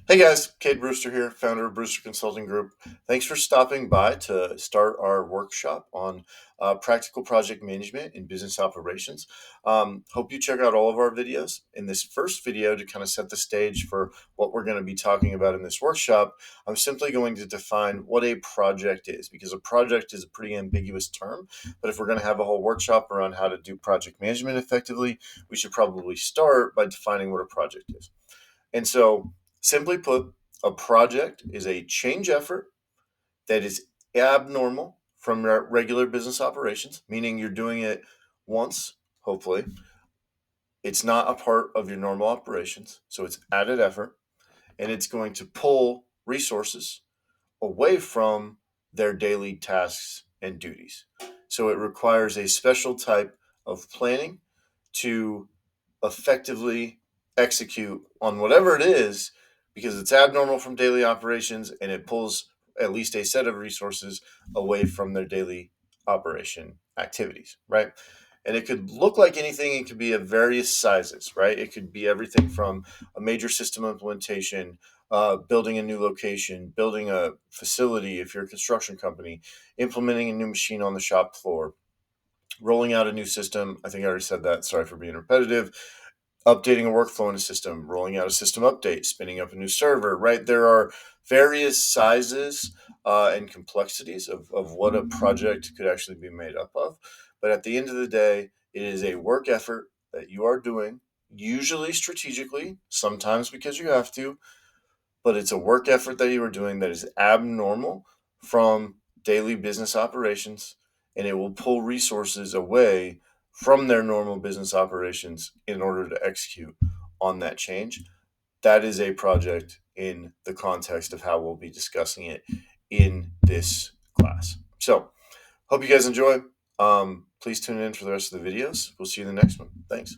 Hey guys, Kade Brewster here, founder of Brewster Consulting Group. Thanks for stopping by to start our workshop on practical project management in business operations. Hope you check out all of our videos. In this first video, to kind of set the stage for what we're going to be talking about in this workshop, I'm simply going to define what a project is, because a project is a pretty ambiguous term. But if we're going to have a whole workshop around how to do project management effectively, we should probably start by defining what a project is. And so, simply put, a project is a change effort that is abnormal from regular business operations, meaning you're doing it once, hopefully. It's not a part of your normal operations, so it's added effort, and it's going to pull resources away from their daily tasks and duties. So it requires a special type of planning to effectively execute on whatever it is, because it's abnormal from daily operations and it pulls at least a set of resources away from their daily operation activities, right? And it could look like anything. It could be of various sizes, right? It could be everything from a major system implementation, building a new location, building a facility if you're a construction company, implementing a new machine on the shop floor, rolling out a new system. I think I already said that. Sorry for being repetitive. Updating a workflow in a system, rolling out a system update, spinning up a new server, right? There are various sizes and complexities of what a project could actually be made up of. But at the end of the day, it is a work effort that you are doing, usually strategically, sometimes because you have to, but it's a work effort that you are doing that is abnormal from daily business operations, and it will pull resources away from their normal business operations in order to execute on that change. That is a project in the context of how we'll be discussing it in this class. So, hope you guys enjoy. Please tune in for the rest of the videos. We'll see you in the next one. Thanks.